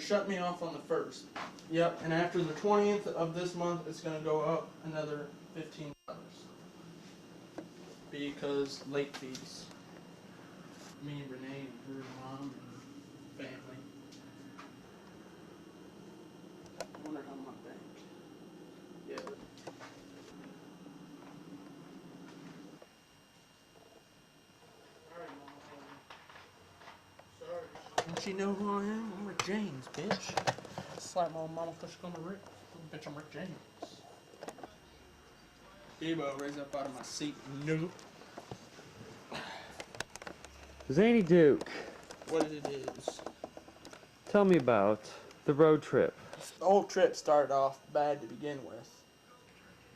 shut me off on the 1st. Yep, and after the 20th of this month, it's going to go up another $15. Because late fees. Me and Renee and her mom and family. I wonder how my bank. Yeah. Alright, Mama. Sorry. Don't you know who I am? I'm Rick James, bitch. Slap my old mama because she's gonna Rick. Bitch, I'm Rick James. Debo, raise up out of my seat. No. Zanny Dook. What it is. Tell me about the road trip. The whole trip started off bad to begin with.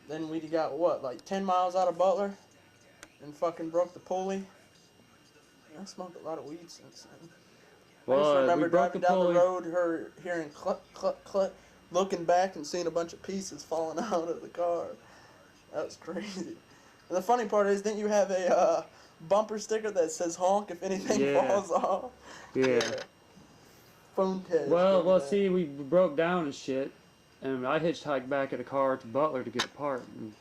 Then we got, what, like 10 miles out of Butler? And fucking broke the pulley. I smoked a lot of weed since then. Well, I just remember we broke driving the down pulley. the road, hearing cluck, cluck, cluck, looking back and seeing a bunch of pieces falling out of the car. That was crazy. And the funny part is, didn't you have a bumper sticker that says honk if anything falls off? Yeah. Phone tag. Well, see, we broke down and shit, and I hitchhiked back in a car to Butler to get a part. And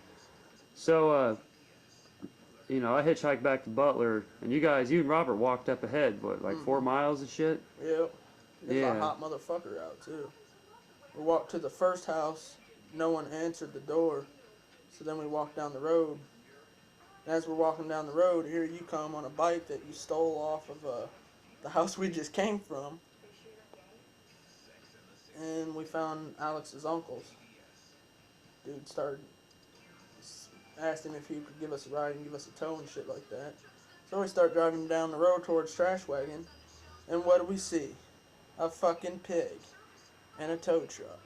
so, you know, I hitchhiked back to Butler, and you and Robert walked up ahead, what, like 4 miles and shit? Yep. There's a hot motherfucker out, too. We walked to the first house. No one answered the door. So then we walked down the road. And as we're walking down the road, here you come on a bike that you stole off of the house we just came from. And we found Alex's uncle's. Dude asked him if he could give us a ride and give us a tow and shit like that. So we start driving down the road towards Trash Wagon. And what do we see? A fucking pig and a tow truck.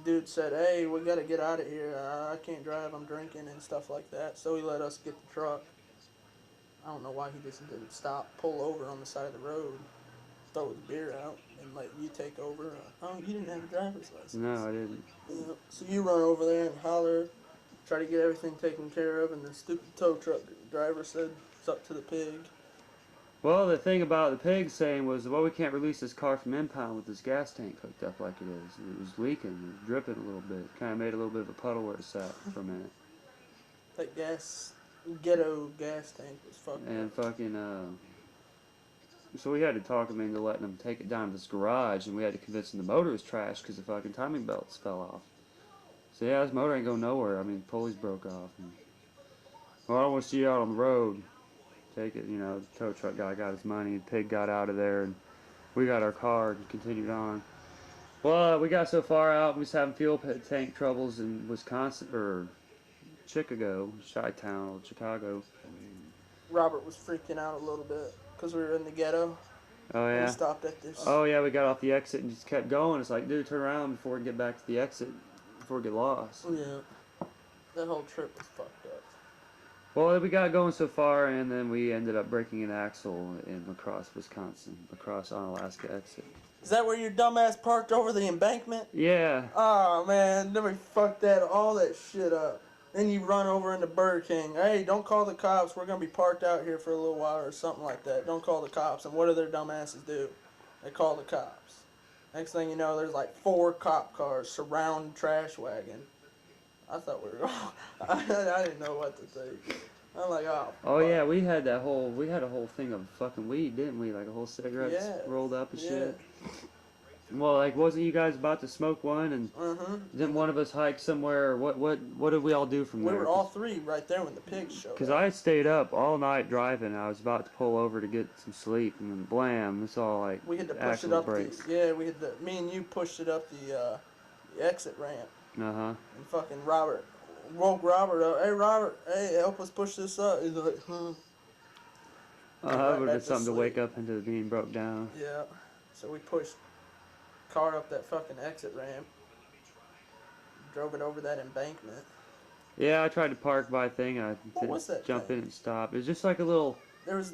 Dude said, hey, we gotta get out of here. I can't drive, I'm drinking and stuff like that. So he let us get the truck. I don't know why he just didn't stop, pull over on the side of the road, throw his beer out, and let you take over. Oh, you didn't have a driver's license. No, I didn't. Yeah. So you run over there and holler, try to get everything taken care of, and the stupid tow truck driver said it's up to the pig. Well, the thing about the pig saying was, well, we can't release this car from impound with this gas tank hooked up like it is. It was leaking, it was dripping a little bit. Kind of made a little bit of a puddle where it sat for a minute. That ghetto gas tank was fucked up. And fucking, so we had to talk him into letting him take it down to this garage, and we had to convince him the motor was trash because the fucking timing belts fell off. So yeah, this motor ain't going nowhere. I mean, pulleys broke off. And, well, I don't want to see you out on the road. Take it, you know, the tow truck guy got his money, the pig got out of there, and we got our car and continued on. Well, we got so far out, we was having fuel tank troubles in Wisconsin, or Chicago, Chi-Town, or Chicago. Robert was freaking out a little bit because we were in the ghetto. Oh yeah. We stopped at this. Oh yeah, we got off the exit and just kept going. It's like, dude, turn around before we get back to the exit, before we get lost. Yeah. That whole trip was fucked up. Well, we got going so far, and then we ended up breaking an axle in La Crosse, Wisconsin. La Crosse on Alaska exit. Is that where your dumbass parked over the embankment? Yeah. Oh man, then we fucked all that shit up. Then you run over into Burger King. Hey, don't call the cops. We're going to be parked out here for a little while or something like that. Don't call the cops. And what do their dumbasses do? They call the cops. Next thing you know, there's like 4 cop cars surrounding Trash Wagon. I thought we were going. I didn't know what to think. I'm like, oh. Oh yeah, we had a whole thing of fucking weed, didn't we? Like a whole cigarette rolled up and shit. Well, like, wasn't you guys about to smoke one, and didn't one of us hike somewhere? What did we all do from there? We were all 3 right there when the pigs showed up. Because I stayed up all night driving. I was about to pull over to get some sleep, and then blam, it's all like we had to push it up. Me and you pushed it up the exit ramp. And fucking Robert woke Robert up. Hey Robert, hey, help us push this up. He's like, huh. That would have been something to wake up into being broke down. Yeah. So we pushed car up that fucking exit ramp. Drove it over that embankment. Yeah, I tried to park by a thing. I didn't jump in and stop. It was just like a little. There was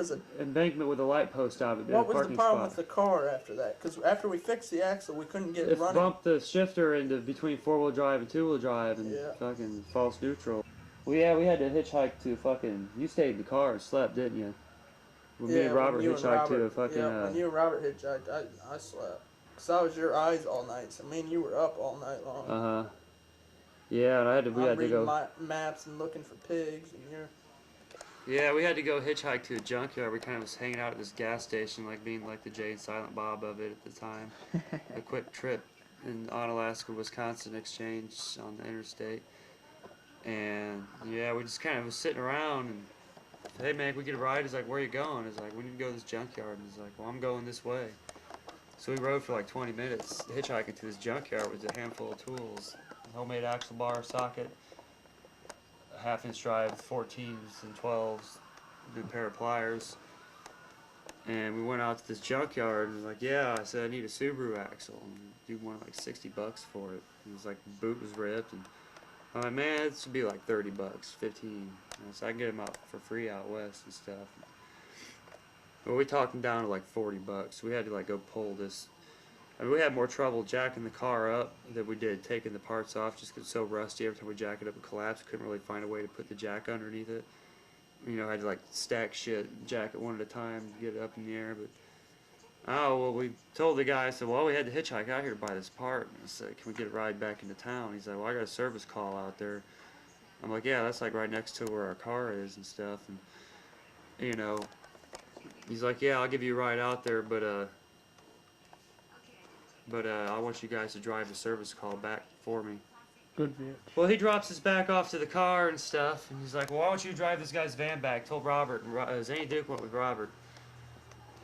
an embankment with a light post out of it. What was the problem with the car after that? Because after we fixed the axle, we couldn't get it running. It bumped the shifter into between 4-wheel drive and 2-wheel drive and fucking false neutral. Well, yeah, we had to hitchhike to fucking. You stayed in the car and slept, didn't you? When me and Robert hitchhiked to a fucking. Yeah, when you and Robert hitchhiked, I slept. Cause I was your eyes all night. So me and you were up all night long. Uh huh. Yeah, and we I'm had to reading go. my maps and looking for pigs, and you're. Yeah, we had to go hitchhike to a junkyard. We kind of was hanging out at this gas station, like being like the Jay and Silent Bob of it at the time. A quick trip in Onalaska, Wisconsin exchange on the interstate. And yeah, we just kind of was sitting around and, hey man, can we get a ride? He's like, where are you going? He's like, we need to go to this junkyard. And he's like, well, I'm going this way. So we rode for like 20 minutes hitchhiking to this junkyard with a handful of tools. Homemade axle bar, socket, a half-inch drive, 14s and 12s, a pair of pliers. And we went out to this junkyard and was like, yeah, I said I need a Subaru axle. And dude wanted like $60 for it. It was like the boot was ripped, and I'm like, man, it should be like $30, 15. So I can get them out for free out west and stuff. But we talked him down to like $40. We had to like go pull this. I mean, we had more trouble jacking the car up than we did taking the parts off, just 'cause it's so rusty. Every time we jack it up and collapse, couldn't really find a way to put the jack underneath it. You know, I had to like stack shit, jack it one at a time to get it up in the air. But oh well, we told the guy, I said, well, we had to hitchhike out here to buy this part. And I said, can we get a ride back into town? He's like, well, I got a service call out there. I'm like, yeah, that's like right next to where our car is and stuff. And you know, he's like, yeah, I'll give you a ride out there, but I want you guys to drive the service call back for me. Good bitch. Well, he drops us back off to the car and stuff, and he's like, well, why don't you drive this guy's van back? Told Robert, and Zanny Dook went with Robert.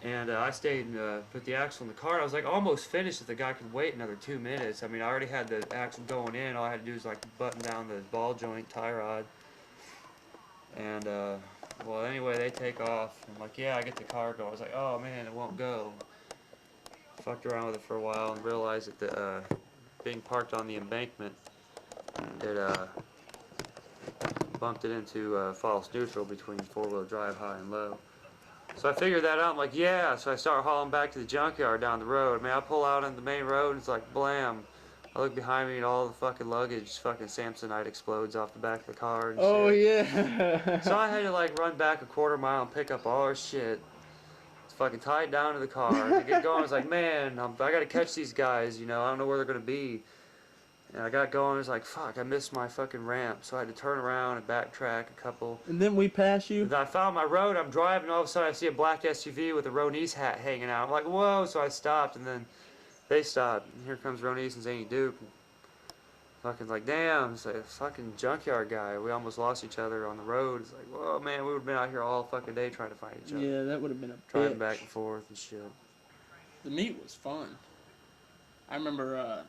And I stayed and put the axle in the car. I was like almost finished if the guy could wait another 2 minutes. I mean, I already had the axle going in. All I had to do was like button down the ball joint, tie rod. And, well, anyway, they take off. I'm like, yeah, I get the car going. I was like, oh, man, it won't go. Fucked around with it for a while and realized that being parked on the embankment, it bumped it into false neutral between four-wheel drive high and low. So I figured that out. I'm like, yeah. So I start hauling back to the junkyard down the road. Man, I pull out on the main road and it's like, blam. I look behind me and all the fucking luggage, fucking Samsonite explodes off the back of the car and Oh shit. yeah. So I had to like run back a quarter mile and pick up all our shit. It's fucking tied down to the car. To get going, I was like, man, I gotta catch these guys, you know, I don't know where they're gonna be. And I got going, I was like, fuck, I missed my fucking ramp. So I had to turn around and backtrack a couple. And then we pass you. And I found my road, I'm driving, all of a sudden I see a black SUV with a Ronese hat hanging out. I'm like, whoa, so I stopped, and then they stopped. And here comes Ronese and Zanny Dook. Fucking like, damn, it's like a fucking junkyard guy. We almost lost each other on the road. It's like, whoa, man, we would have been out here all fucking day trying to find each other. Yeah, that would have been a Driving bitch. back and forth and shit. The meet was fun. I remember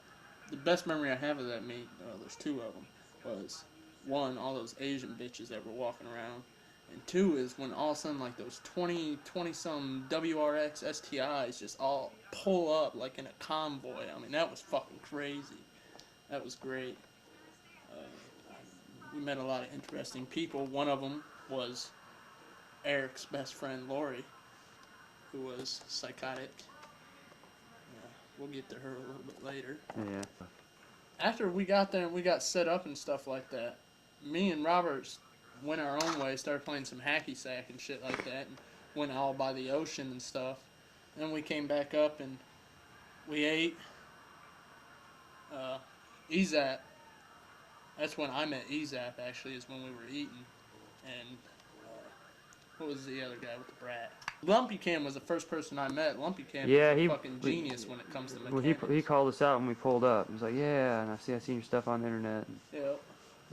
the best memory I have of that meet, there's two of them, was one, all those Asian bitches that were walking around, and two is when all of a sudden like those 20-some WRX STIs just all pull up like in a convoy. I mean, that was fucking crazy. That was great. We met a lot of interesting people. One of them was Eric's best friend, Lori, who was psychotic. We'll get to her a little bit later. Yeah. After we got there and we got set up and stuff like that, me and Robert went our own way, started playing some hacky sack and shit like that, and went all by the ocean and stuff. And then we came back up and we ate. Ezap. That's when I met Ezap, actually, is when we were eating. And what was the other guy with the brat? Lumpy Cam was the first person I met. Lumpy Cam is a fucking genius when it comes to mechanics. Well, he called us out when we pulled up. He was like, yeah, and I seen your stuff on the internet. Yeah.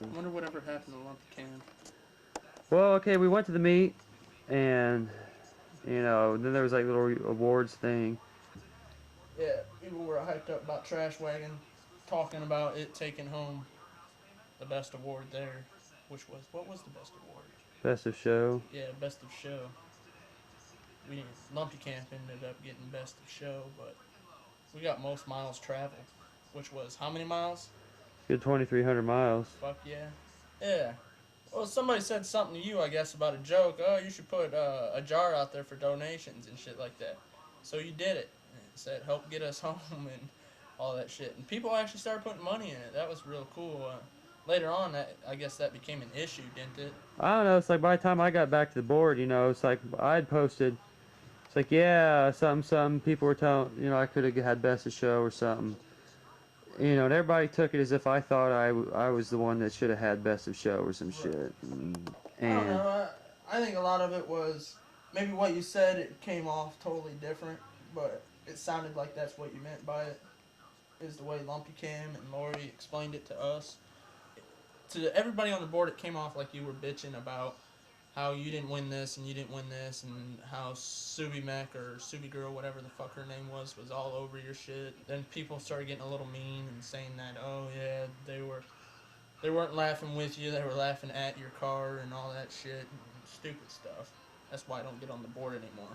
I wonder whatever happened to Lumpy Cam. Well, okay, we went to the meet, and, you know, then there was like a little awards thing. Yeah, people were hyped up about Trash Wagon, talking about it taking home the best award there, which was, what was the best award? Best of show. Yeah, best of show. Lumpy Camp ended up getting best of show, but we got most miles traveled, which was how many miles? Good 2,300 miles. Fuck yeah. Yeah. Well, somebody said something to you, I guess, about a joke. Oh, you should put a jar out there for donations and shit like that. So you did it. And it said, help get us home and all that shit. And people actually started putting money in it. That was real cool. later on, I guess that became an issue, didn't it? I don't know. It's like by the time I got back to the board, you know, it's like I had posted. It's like, yeah, some people were telling, you know, I could have had best of show or something. You know, and everybody took it as if I thought I was the one that should have had best of show or some Right. shit. I don't And know. I think a lot of it was maybe what you said. It came off totally different, but it sounded like that's what you meant by it. Is the way Lumpy Cam and Lori explained it to us. To everybody on the board, it came off like you were bitching about how you didn't win this and you didn't win this, and how Subi Mech or Subi Girl, whatever the fuck her name was all over your shit. Then people started getting a little mean and saying that, oh yeah, they weren't laughing with you, they were laughing at your car and all that shit and stupid stuff. That's why I don't get on the board anymore.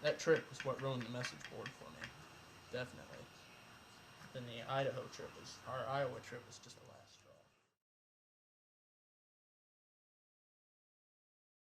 That trip was what ruined the message board for me, definitely. Then the Idaho trip was, our Iowa trip was just a